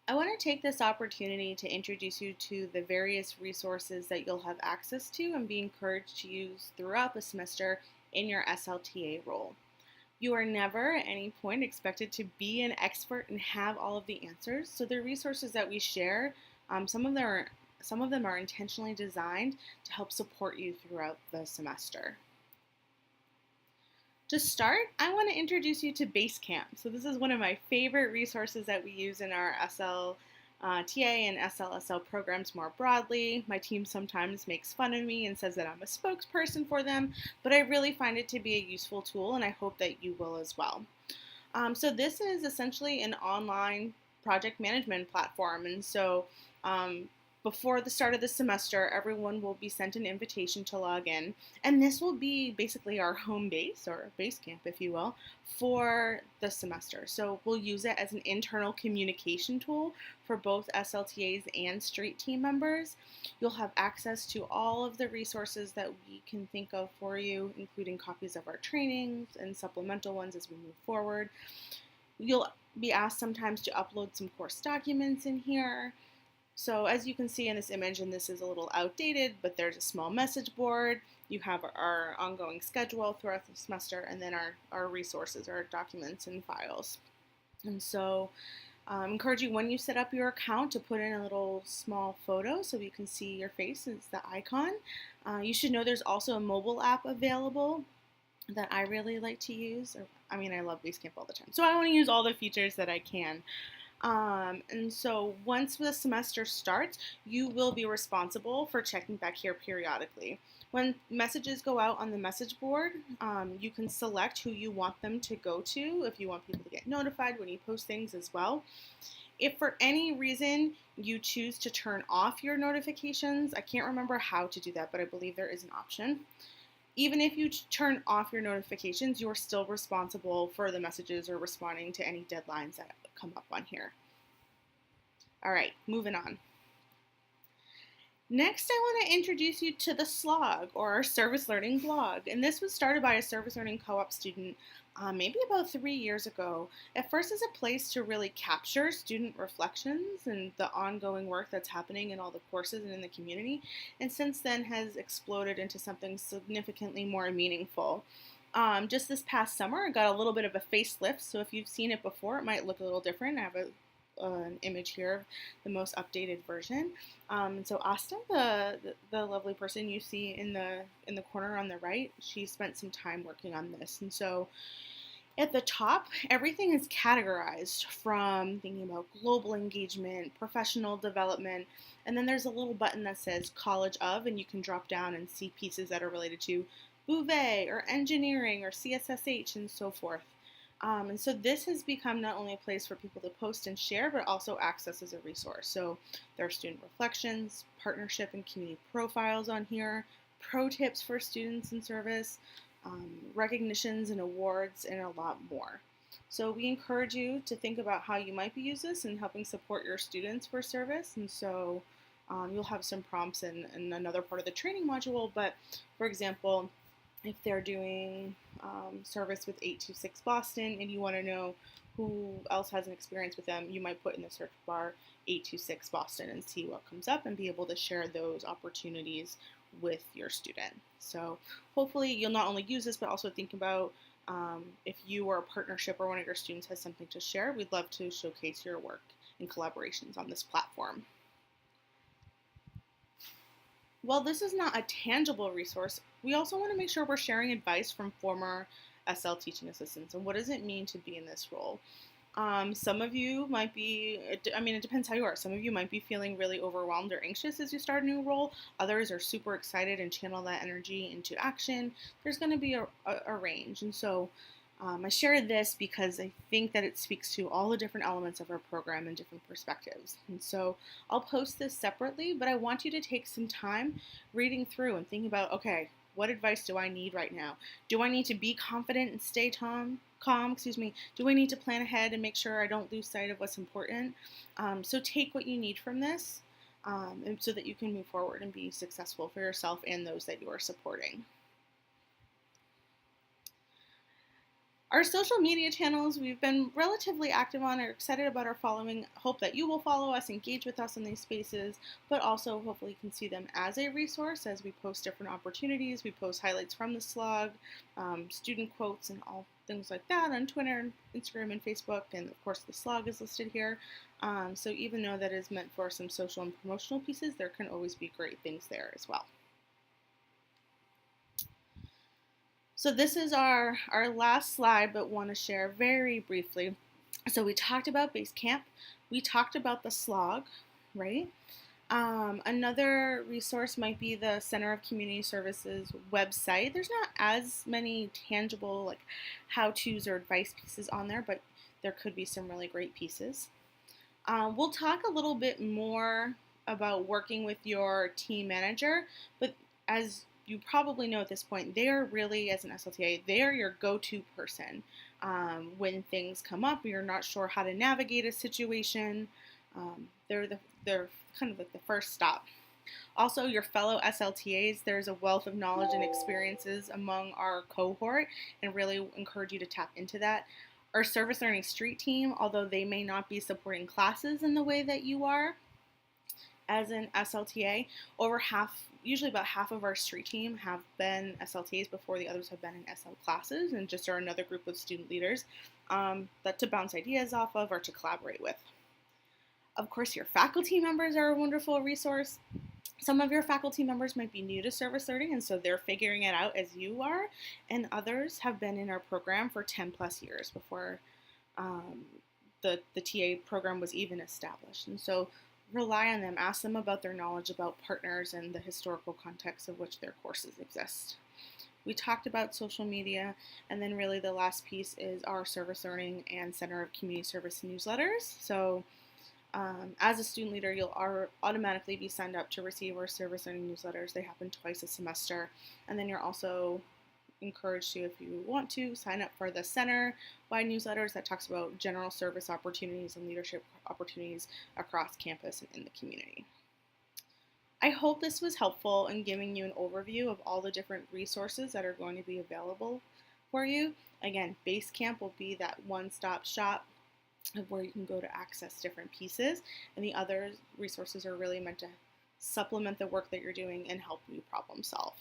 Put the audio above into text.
I want to take this opportunity to introduce you to the various resources that you'll have access to and be encouraged to use throughout the semester in your S-LTA role. You are never at any point expected to be an expert and have all of the answers. So the resources that we share, some of them are intentionally designed to help support you throughout the semester. To start, I want to introduce you to Basecamp. So this is one of my favorite resources that we use in our S-LTA and S-LSL programs more broadly. My team sometimes makes fun of me and says that I'm a spokesperson for them, but I really find it to be a useful tool, and I hope that you will as well. So this is essentially an online project management platform, and so before the start of the semester, everyone will be sent an invitation to log in, and this will be basically our home base, or base camp, if you will, for the semester. So we'll use it as an internal communication tool for both S-LTAs and street team members. You'll have access to all of the resources that we can think of for you, including copies of our trainings and supplemental ones as we move forward. You'll be asked sometimes to upload some course documents in here. So as you can see in this image, and this is a little outdated, but there's a small message board. You have our ongoing schedule throughout the semester, and then our resources, our documents and files. And so I encourage you, when you set up your account, to put in a little small photo so you can see your face as the icon. You should know there's also a mobile app available that I really like to use. I love Basecamp all the time, so I want to use all the features that I can. And so once the semester starts, you will be responsible for checking back here periodically. When messages go out on the message board, you can select who you want them to go to, if you want people to get notified when you post things as well. If for any reason you choose to turn off your notifications, I can't remember how to do that, but I believe there is an option. Even if you turn off your notifications, you're still responsible for the messages or responding to any deadlines that come up on here. All right, moving on. Next, I want to introduce you to the SLOG, or our Service Learning blog. And this was started by a Service Learning co-op student maybe about 3 years ago. At first as a place to really capture student reflections and the ongoing work that's happening in all the courses and in the community, and since then has exploded into something significantly more meaningful. Just this past summer, I got a little bit of a facelift, so if you've seen it before, it might look a little different. I have an image here of the most updated version. And so Asta, the lovely person you see in the corner on the right, she spent some time working on this. And so at the top, everything is categorized from thinking about global engagement, professional development, and then there's a little button that says College of, and you can drop down and see pieces that are related to Bouvet or engineering or CSSH and so forth. And so this has become not only a place for people to post and share, but also access as a resource. So there are student reflections, partnership and community profiles on here, pro tips for students in service, recognitions and awards, and a lot more. So we encourage you to think about how you might be using this in helping support your students for service. And so you'll have some prompts in another part of the training module, but for example, if they're doing service with 826 Boston and you want to know who else has an experience with them, you might put in the search bar 826 Boston and see what comes up and be able to share those opportunities with your student. So hopefully you'll not only use this, but also think about if you or a partnership or one of your students has something to share, we'd love to showcase your work and collaborations on this platform. While this is not a tangible resource, we also want to make sure we're sharing advice from former SL teaching assistants. And what does it mean to be in this role? Some of you might be, it depends how you are. Some of you might be feeling really overwhelmed or anxious as you start a new role. Others are super excited and channel that energy into action. There's going to be a range. And so I share this because I think that it speaks to all the different elements of our program and different perspectives. And so I'll post this separately, but I want you to take some time reading through and thinking about, okay, what advice do I need right now? Do I need to be confident and stay calm? Do I need to plan ahead and make sure I don't lose sight of what's important? So take what you need from this and so that you can move forward and be successful for yourself and those that you are supporting. Our social media channels we've been relatively active on, are excited about our following, hope that you will follow us, engage with us in these spaces, but also hopefully you can see them as a resource as we post different opportunities. We post highlights from the slog, student quotes, and all things like that on Twitter, Instagram, and Facebook, and of course the slog is listed here. So even though that is meant for some social and promotional pieces, there can always be great things there as well. So this is our last slide, but want to share very briefly. So we talked about Basecamp. We talked about the slog, right? Another resource might be the Center of Community Services website. There's not as many tangible like how-tos or advice pieces on there, but there could be some really great pieces. We'll talk a little bit more about working with your team manager, but as you probably know at this point, they are really, as an S-LTA, they are your go-to person. When things come up, you're not sure how to navigate a situation, they're kind of like the first stop. Also, your fellow S-LTAs, there's a wealth of knowledge and experiences among our cohort, and really encourage you to tap into that. Our service learning street team, although they may not be supporting classes in the way that you are as an S-LTA, usually about half of our street team have been S-LTAs before the others have been in SL classes, and just are another group of student leaders that to bounce ideas off of or to collaborate with. Of course, your faculty members are a wonderful resource. Some of your faculty members might be new to service learning, and so they're figuring it out as you are, and others have been in our program for 10 plus years before the TA program was even established. And so rely on them, ask them about their knowledge about partners and the historical context of which their courses exist. We talked about social media, and then really the last piece is our service learning and Center of Community Service newsletters. So as a student leader, you'll automatically be signed up to receive our service learning newsletters. They happen twice a semester. And then you're also encouraged to, if you want to, sign up for the center-wide newsletters that talks about general service opportunities and leadership opportunities across campus and in the community. I hope this was helpful in giving you an overview of all the different resources that are going to be available for you. Again, Basecamp will be that one-stop shop of where you can go to access different pieces, and the other resources are really meant to supplement the work that you're doing and help you problem solve.